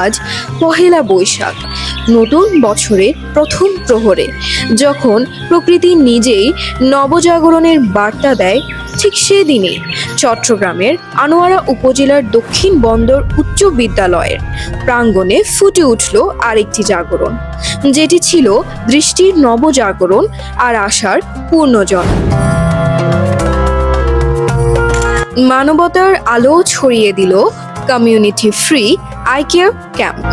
আজ পহেলা বৈশাখ, নতুন বছরের প্রথম প্রহরে যখন প্রকৃতি নিজেই নবজাগরণের বার্তা দেয়, ঠিক সেদিনই চট্টগ্রামের আনোয়ারা উপজেলার দক্ষিণ বন্দর উচ্চ বিদ্যালয়ের প্রাঙ্গণে ফুটে উঠল আরেকটি জাগরণ, যেটি ছিল দৃষ্টির নবজাগরণ আর আশার পূর্ণজন্ম। মানবতার আলো ছড়িয়ে দিল community free eye care camp.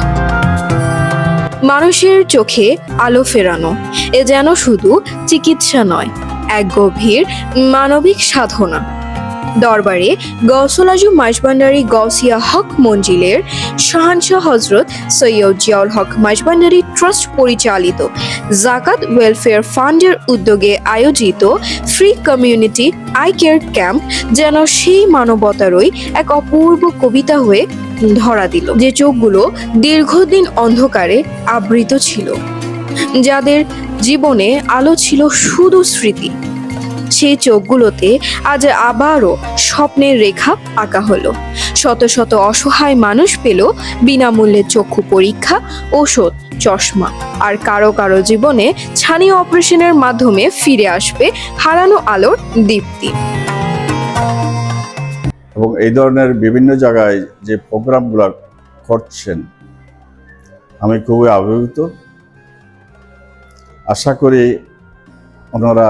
মানুষের চোখে আলো ফেরানো এ যেন শুধু চিকিৎসা নয়, এক গভীর মানবিক সাধনা। দরবারে গৌসুল আজম মাইজভান্ডারী গৌসিয়া হক মঞ্জিলের শাহানশাহ হজরত সৈয়দ জিয়াউল হক মাইজভান্ডারী ট্রাস্ট পরিচালিত জাকাত ওয়েলফেয়ার ফান্ডের উদ্যোগে আয়োজিত free community eye care camp যেন সেই মানবতারই এক অপূর্ব কবিতা হয়ে ধরা দিল, যে চোখগুলো দীর্ঘদিন অন্ধকারে আবৃত ছিল, যাদের জীবনে আলো ছিল শুধু স্মৃতি। সেই চোখগুলোতে আজ আবারও স্বপ্নের রেখা আঁকা হলো। শত শত অসহায় মানুষ পেল বিনামূল্যে চক্ষু পরীক্ষা, ওষুধ, চশমা, আর কারো কারো জীবনে ছানি অপারেশনের মাধ্যমে ফিরে আসবে হারানো আলোর দীপ্তি। এবং এই ধরনের বিভিন্ন জায়গায় যে প্রোগ্রামগুলো করছেন, আমি খুবই আবির্ভূত। আশা করি ওনারা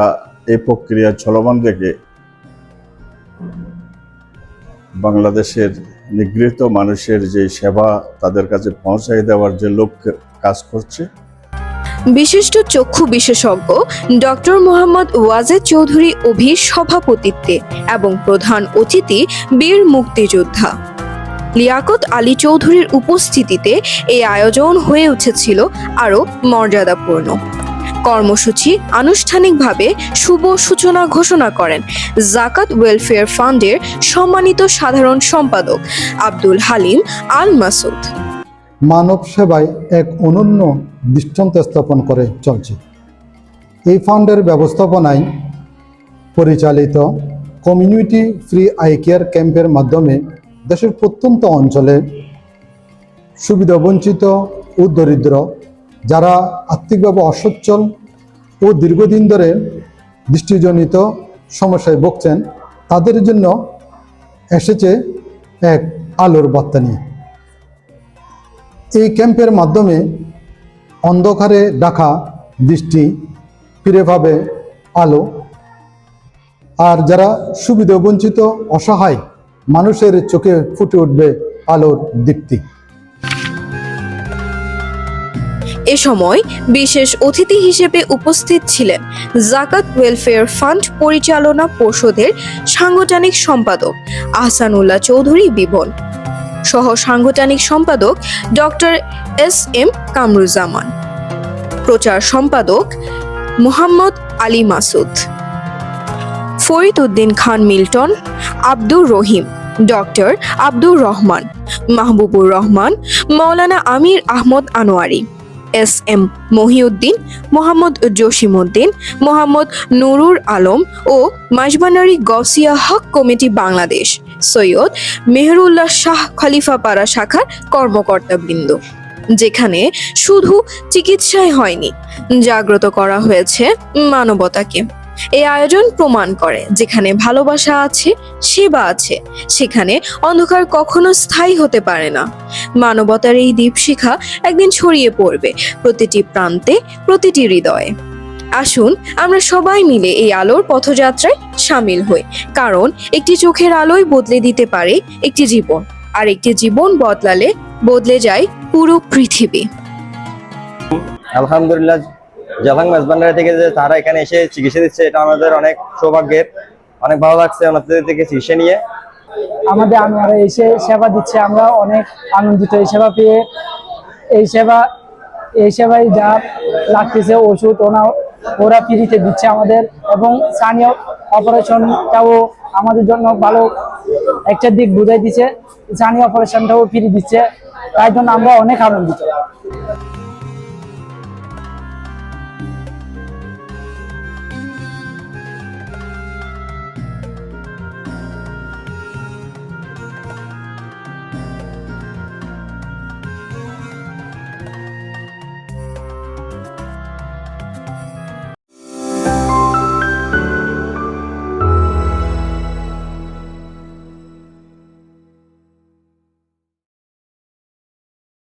এই প্রক্রিয়া চলমান দেখে বাংলাদেশের নিগৃহীত মানুষের যে সেবা তাদের কাছে পৌঁছায় দেওয়ার যে লক্ষ্যে কাজ করছে। বিশিষ্ট চক্ষু বিশেষজ্ঞ ডক্টর মোহাম্মদ ওয়াজেদ চৌধুরী অভির সভাপতিত্বে এবং প্রধান অতিথি বীর মুক্তিযোদ্ধা লিয়াকত আলী চৌধুরীর উপস্থিতিতে এই আয়োজন হয়ে উঠেছিল আরও মর্যাদাপূর্ণ। কর্মসূচি আনুষ্ঠানিকভাবে শুভ সূচনা ঘোষণা করেন জাকাত ওয়েলফেয়ার ফান্ডের সম্মানিত সাধারণ সম্পাদক আব্দুল হালিম আল মাসুদ। মানব সেবায় এক অনন্য দৃষ্টান্ত স্থাপন করে চলছে। এই ফান্ডের ব্যবস্থাপনায় পরিচালিত কমিউনিটি ফ্রি আই কেয়ার ক্যাম্পের মাধ্যমে দেশের প্রত্যন্ত অঞ্চলে সুবিধাবঞ্চিত ও দরিদ্র, যারা আর্থিকভাবে অসচ্ছল ও দীর্ঘদিন ধরে দৃষ্টিজনিত সমস্যায় ভুগছেন, তাদের জন্য এসেছে এক আলোর বার্তা নিয়ে। এই ক্যাম্পের মাধ্যমে অন্ধকারে ঢাকা দৃষ্টি ফিরে পাবে আলো, আর যারা সুবিধাবঞ্চিত অসহায় মানুষের চোখে ফুটে উঠবে আলোর দীপ্তি। এ সময় বিশেষ অতিথি হিসেবে উপস্থিত ছিলেন জাকাত ওয়েলফেয়ার ফান্ড পরিচালনা পর্ষদের সাংগঠনিক সম্পাদক আহসানুল্লাহ চৌধুরী বিবন, সহ সাংগঠনিক সম্পাদক ডক্টর এস.এম. কামরুজ্জামান, প্রচার সম্পাদক মোহাম্মদ আলী মাসুদ, ফরিদ উদ্দিন খান মিল্টন, আব্দুর রহিম, ডক্টর আব্দুর রহমান, মাহবুবুর রহমান, মাওলানা আমির আহমদ আনোয়ারি, এস.এম. মহিউদ্দিন, মোহাম্মদ জসিমউদ্দিন, মোহাম্মদ নুরুল আলম ও মাইজভান্ডারী গৌসিয়া হক কমিটি বাংলাদেশ সৈয়দ মেহেরুল্লাহ শাহ খলিফাপাড়া শাখার কর্মকর্তাবৃন্দ। যেখানে শুধু চিকিৎসাই হয়নি, জাগ্রত করা হয়েছে মানবতাকে। এই আয়োজন প্রমাণ করে, যেখানে ভালোবাসা আছে, সেবা আছে, সেখানে অন্ধকার কখনো স্থায়ী হতে পারে না। মানবতার এই দীপশিখা একদিন ছড়িয়ে পড়বে প্রতিটি প্রান্তে, প্রতিটি হৃদয়ে। আসুন আমরা সবাই মিলে এই আলোর পথযাত্রায় সামিল হই, কারণ একটি চোখের আলোই বদলে দিতে পারে একটি জীবন, আর একটি জীবন বদলালে বদলে যায় পুরো পৃথিবী। আলহামদুলিল্লাহ, জালাং মাইজভান্ডারী থেকে যে তারা এখানে এসে চিকিৎসা দিচ্ছে, এটা আমাদের অনেক সৌভাগ্যের। অনেক ভালো লাগছে ওনাদের থেকে চিকিৎসা নিয়ে। আমরা এসে সেবা দিচ্ছে, আমরা অনেক আনন্দিত এই সেবা পেয়ে। এই সেবায় যা লাগতেছে ওষুধ ওরা ফ্রিতে দিচ্ছে আমাদের, এবং স্থানীয় অপারেশনটাও আমাদের জন্য ভালো একটা দিক বুঝাই দিচ্ছে। স্থানীয় অপারেশনটাও ফ্রি দিচ্ছে, তাই জন্য আমরা অনেক আনন্দিত।